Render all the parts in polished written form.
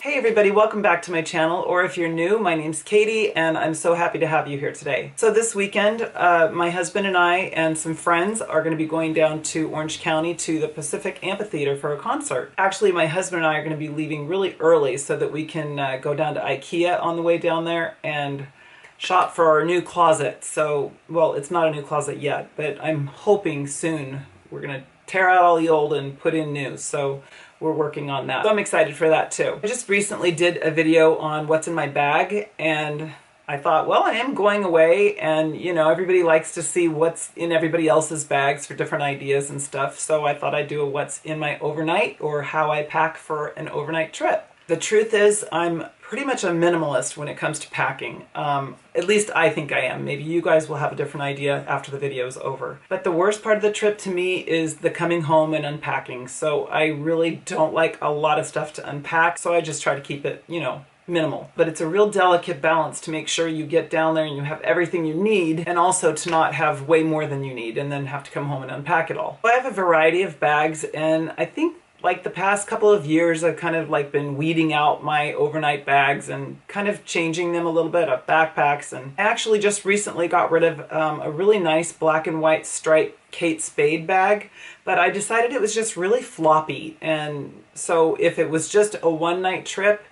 Hey everybody, welcome back to my channel, or if you're new, my name's Katie and I'm so happy to have you here today. So this weekend, my husband and I and some friends are going to be going down to Orange County to the Pacific Amphitheater for a concert. Actually, my husband and I are going to be leaving really early so that we can go down to IKEA on the way down there and shop for our new closet. So, well, it's not a new closet yet, but I'm hoping soon we're going to tear out all the old and put in new. So we're working on that. So I'm excited for that too. I just recently did a video on what's in my bag, and I thought, well, I am going away, and you know, everybody likes to see what's in everybody else's bags for different ideas and stuff. So I thought I'd do a what's in my overnight, or how I pack for an overnight trip. The truth is, I'm pretty much a minimalist when it comes to packing. At least I think I am. Maybe you guys will have a different idea after the video is over. But the worst part of the trip to me is the coming home and unpacking. So I really don't like a lot of stuff to unpack. So I just try to keep it, you know, minimal. But it's a real delicate balance to make sure you get down there and you have everything you need, and also to not have way more than you need and then have to come home and unpack it all. So I have a variety of bags, and I think like the past couple of years, I've kind of like been weeding out my overnight bags and kind of changing them a little bit of backpacks. And I actually just recently got rid of a really nice black and white striped Kate Spade bag, but I decided it was just really floppy. And so if it was just a one-night trip,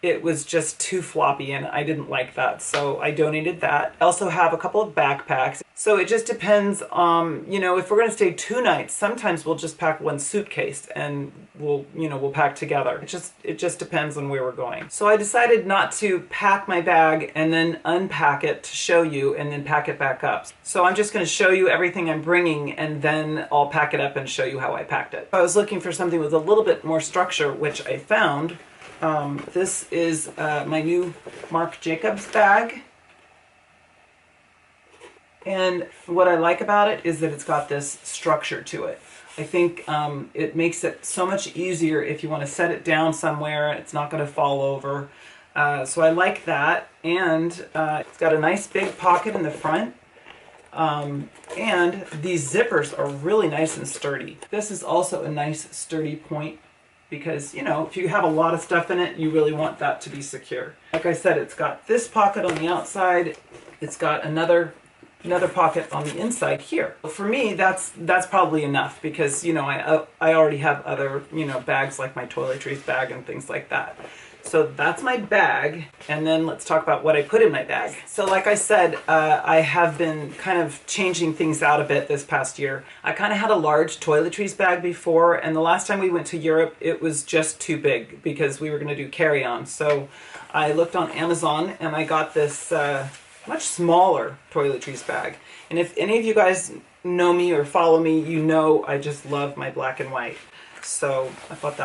it was just too floppy and I didn't like that. So I donated that. I also have a couple of backpacks. So it just depends, you know, if we're going to stay 2 nights, sometimes we'll just pack one suitcase and we'll pack together. It just depends on where we're going. So I decided not to pack my bag and then unpack it to show you and then pack it back up. So I'm just going to show you everything I'm bringing and then I'll pack it up and show you how I packed it. I was looking for something with a little bit more structure, which I found. This is my new Marc Jacobs bag, and what I like about it is that it's got this structure to it. I think it makes it so much easier if you want to set it down somewhere. It's not going to fall over, so I like that. And it's got a nice big pocket in the front, and these zippers are really nice and sturdy. This is also a nice sturdy point, because, you know, if you have a lot of stuff in it, you really want that to be secure. Like I said, it's got this pocket on the outside. It's got another pocket on the inside here. For me, that's probably enough, because, you know, I already have other, you know, bags like my toiletries bag and things like that. So that's my bag, and then let's talk about what I put in my bag. So like I said, I have been kind of changing things out a bit this past year. I kind of had a large toiletries bag before, and the last time we went to Europe, it was just too big because we were going to do carry-on. So I looked on Amazon and I got this much smaller toiletries bag. And if any of you guys know me or follow me, you know I just love my black and white. So I thought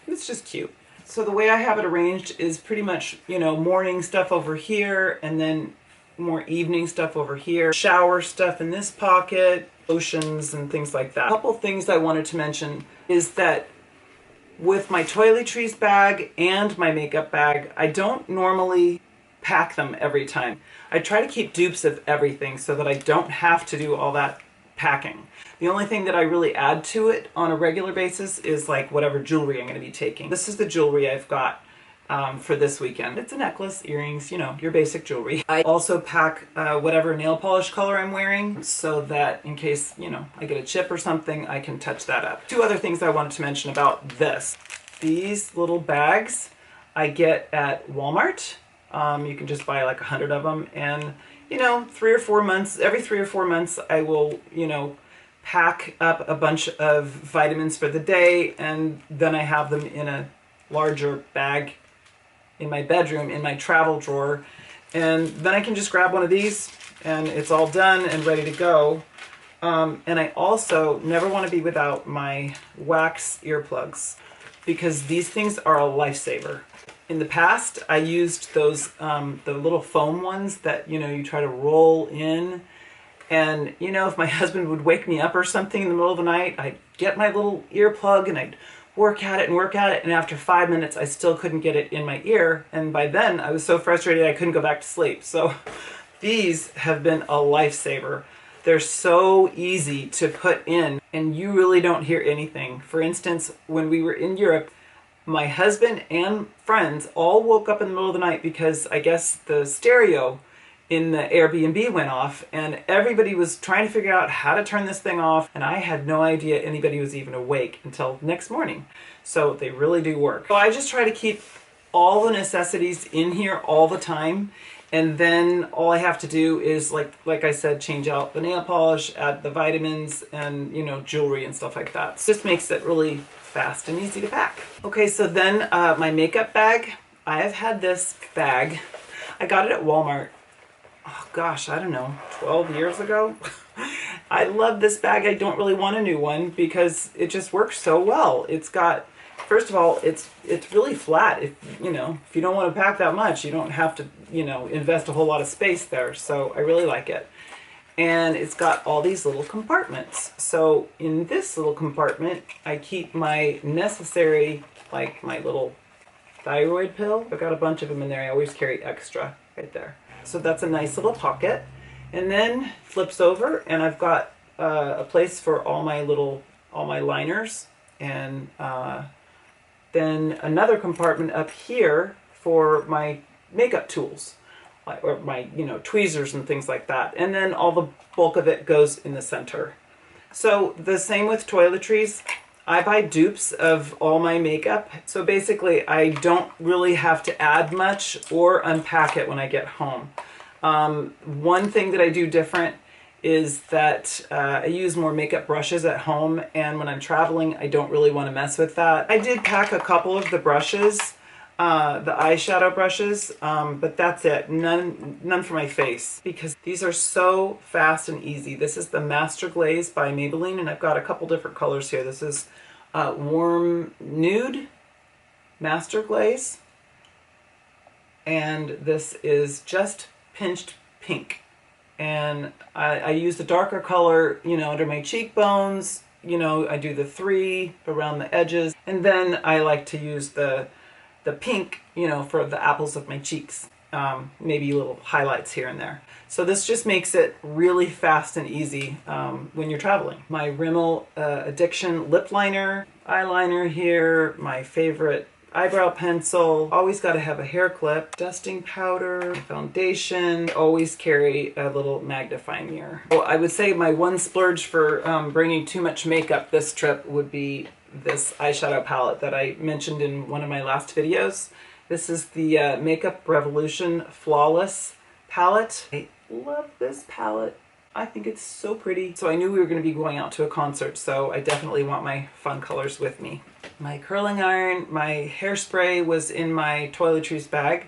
it's just cute. So the way I have it arranged is pretty much, you know, morning stuff over here, and then more evening stuff over here. Shower stuff in this pocket, lotions and things like that. A couple things I wanted to mention is that with my toiletries bag and my makeup bag, I don't normally pack them every time. I try to keep dupes of everything so that I don't have to do all that packing. The only thing that I really add to it on a regular basis is like whatever jewelry I'm going to be taking. This is the jewelry I've got for this weekend. It's a necklace, earrings, you know, your basic jewelry. I also pack whatever nail polish color I'm wearing, so that in case, you know, I get a chip or something, I can touch that up. 2 other things I wanted to mention about this. These little bags I get at Walmart. You can just buy like 100 of them, and you know, every 3 or 4 months I will, you know, pack up a bunch of vitamins for the day, and then I have them in a larger bag in my bedroom in my travel drawer, and then I can just grab one of these and it's all done and ready to go. And I also never want to be without my wax earplugs, because these things are a lifesaver. In the past, I used those, the little foam ones that, you know, you try to roll in. And, you know, if my husband would wake me up or something in the middle of the night, I'd get my little earplug and I'd work at it and work at it. And after 5 minutes, I still couldn't get it in my ear. And by then, I was so frustrated I couldn't go back to sleep. So these have been a lifesaver. They're so easy to put in and you really don't hear anything. For instance, when we were in Europe, My husband and friends all woke up in the middle of the night because I guess the stereo in the Airbnb went off and everybody was trying to figure out how to turn this thing off, and I had no idea anybody was even awake until next morning. So they really do work. So I just try to keep all the necessities in here all the time, and then all I have to do is, like I said, change out the nail polish, add the vitamins, and jewelry and stuff like that. So it just makes it really fast and easy to pack. Okay, so then my makeup bag. I have had this bag. I got it at Walmart. Oh gosh, I don't know, 12 years ago. I love this bag. I don't really want a new one because it just works so well. It's got, first of all, it's really flat. If you don't want to pack that much, you don't have to, invest a whole lot of space there. So I really like it. And it's got all these little compartments. So in this little compartment, I keep my necessary, like my little thyroid pill. I've got a bunch of them in there. I always carry extra right there. So that's a nice little pocket. And then flips over and I've got a place for all my liners, and then another compartment up here for my makeup tools, or my tweezers and things like that. And then all the bulk of it goes in the center. So the same with toiletries. I buy dupes of all my makeup. So basically I don't really have to add much or unpack it when I get home. One thing that I do different is that I use more makeup brushes at home, and when I'm traveling I don't really want to mess with that. I did pack a couple of the brushes, the eyeshadow brushes, but that's it. None for my face, because these are so fast and easy. This is the Master Glaze by Maybelline, and I've got a couple different colors here. This is Warm Nude Master Glaze, and this is just Pinched Pink. And I use the darker color, under my cheekbones. I do the 3 around the edges, and then I like to use the pink, for the apples of my cheeks. Maybe little highlights here and there. So this just makes it really fast and easy when you're traveling. My Rimmel Addiction lip liner, eyeliner here, my favorite eyebrow pencil. Always got to have a hair clip, dusting powder, foundation. Always carry a little magnifying mirror. Well, I would say my one splurge for bringing too much makeup this trip would be this eyeshadow palette that I mentioned in one of my last videos. This is the Makeup Revolution Flawless palette. I love this palette. I think it's so pretty. So I knew we were going to be going out to a concert, so I definitely want my fun colors with me. My curling iron, my hairspray was in my toiletries bag,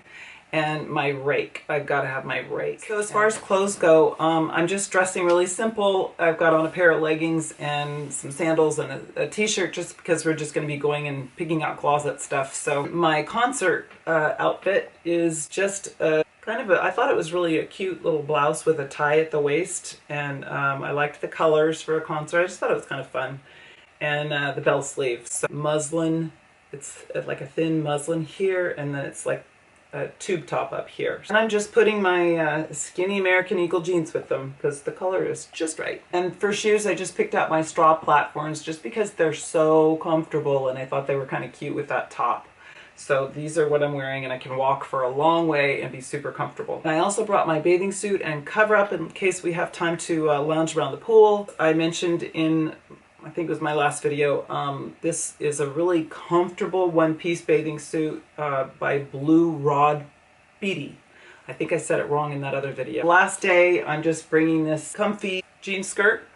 and my rake. I've got to have my rake. So as far as clothes go, I'm just dressing really simple. I've got on a pair of leggings and some sandals and a t-shirt, just because we're just going to be going and picking out closet stuff. So my concert outfit is just I thought it was really a cute little blouse with a tie at the waist, and I liked the colors for a concert. I just thought it was kind of fun. And the bell sleeves. So muslin, it's like a thin muslin here, and then it's like a tube top up here. And I'm just putting my skinny American Eagle jeans with them because the color is just right. And for shoes, I just picked out my straw platforms just because they're so comfortable, and I thought they were kind of cute with that top. So these are what I'm wearing, and I can walk for a long way and be super comfortable. And I also brought my bathing suit and cover up in case we have time to lounge around the pool. I mentioned in, I think it was my last video, this is a really comfortable one-piece bathing suit by Blue Rod Beatty. I think I said it wrong in that other video. Last day, I'm just bringing this comfy jean skirt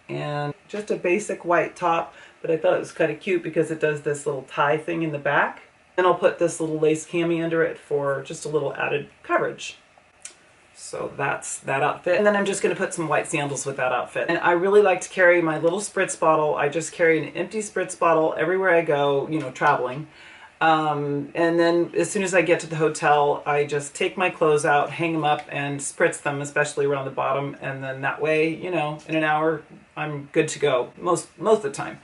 and just a basic white top, but I thought it was kind of cute because it does this little tie thing in the back. Then I'll put this little lace cami under it for just a little added coverage. So that's that outfit. And then I'm just going to put some white sandals with that outfit. And I really like to carry my little spritz bottle. I just carry an empty spritz bottle everywhere I go, traveling. And then as soon as I get to the hotel, I just take my clothes out, hang them up, and spritz them, especially around the bottom. And then that way, in an hour, I'm good to go most of the time.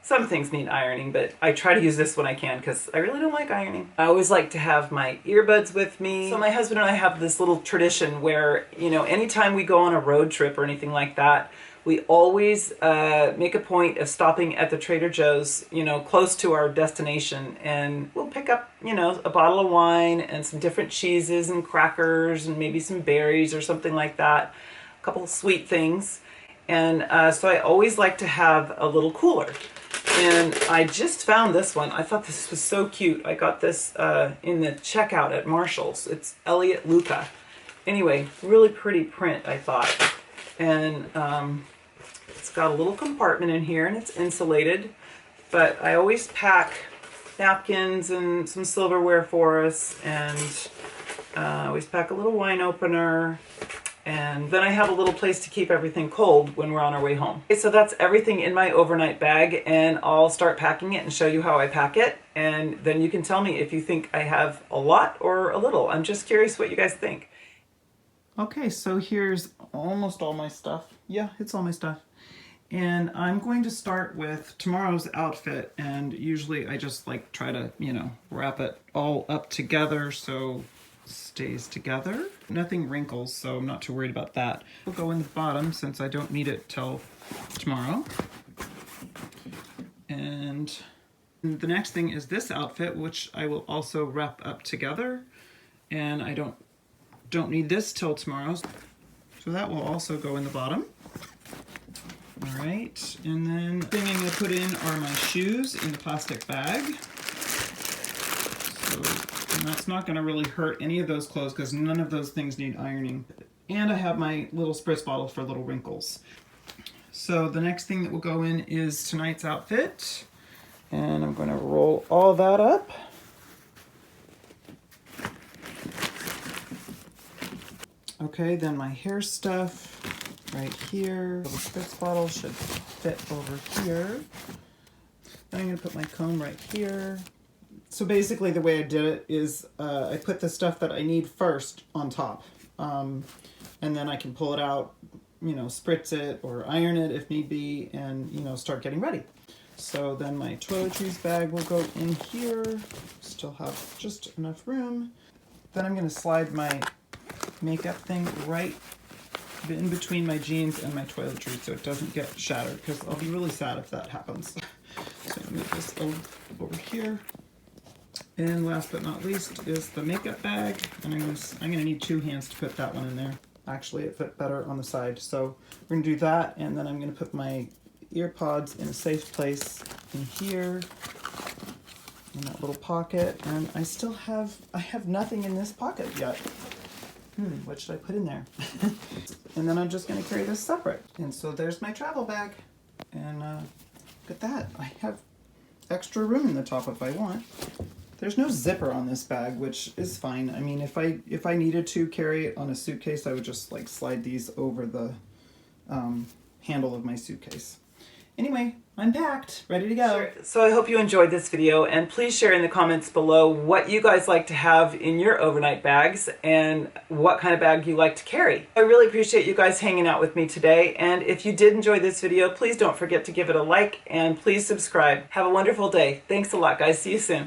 Some things need ironing, but I try to use this when I can because I really don't like ironing. I always like to have my earbuds with me. So my husband and I have this little tradition where, anytime we go on a road trip or anything like that, We always make a point of stopping at the Trader Joe's, you know, close to our destination, and we'll pick up, you know, a bottle of wine and some different cheeses and crackers and maybe some berries or something like that, a couple of sweet things. And so I always like to have a little cooler. And I just found this one. I thought this was so cute. I got this in the checkout at Marshall's. It's Elliot Luca. Anyway, really pretty print, I thought. And it's got a little compartment in here, and it's insulated. But I always pack napkins and some silverware for us, and I always pack a little wine opener. And then I have a little place to keep everything cold when we're on our way home. Okay, so that's everything in my overnight bag, and I'll start packing it and show you how I pack it. And then you can tell me if you think I have a lot or a little. I'm just curious what you guys think. Okay, so here's almost all my stuff. Yeah, it's all my stuff. And I'm going to start with tomorrow's outfit, and usually I just like try to, you know, wrap it all up together so stays together. Nothing wrinkles, so I'm not too worried about that. We'll go in the bottom since I don't need it till tomorrow. And the next thing is this outfit, which I will also wrap up together, and I don't need this till tomorrow, so that will also go in the bottom. All right, and then the thing I'm going to put in are my shoes in the plastic bag. And that's not going to really hurt any of those clothes because none of those things need ironing. And I have my little spritz bottle for little wrinkles. So the next thing that will go in is tonight's outfit. And I'm going to roll all that up. Okay, then my hair stuff right here. The spritz bottle should fit over here. Then I'm going to put my comb right here. So basically the way I did it is I put the stuff that I need first on top. And then I can pull it out, you know, spritz it or iron it if need be, and, you know, start getting ready. So then my toiletries bag will go in here. Still have just enough room. Then I'm going to slide my makeup thing right in between my jeans and my toiletries so it doesn't get shattered, because I'll be really sad if that happens. So I'm going to move this over here. And last but not least is the makeup bag, and I'm gonna need two hands to put that one in there. Actually, it fit better on the side, so we're gonna do that, and then I'm gonna put my ear pods in a safe place in here, in that little pocket. And I have nothing in this pocket yet. What should I put in there? And then I'm just gonna carry this separate. And so there's my travel bag, and look at that. I have extra room in the top if I want. There's no zipper on this bag, which is fine. I mean, if I needed to carry it on a suitcase, I would just like slide these over the handle of my suitcase. Anyway, I'm packed, ready to go. Sure. So I hope you enjoyed this video, and please share in the comments below what you guys like to have in your overnight bags and what kind of bag you like to carry. I really appreciate you guys hanging out with me today, and if you did enjoy this video, please don't forget to give it a like, and please subscribe. Have a wonderful day. Thanks a lot, guys. See you soon.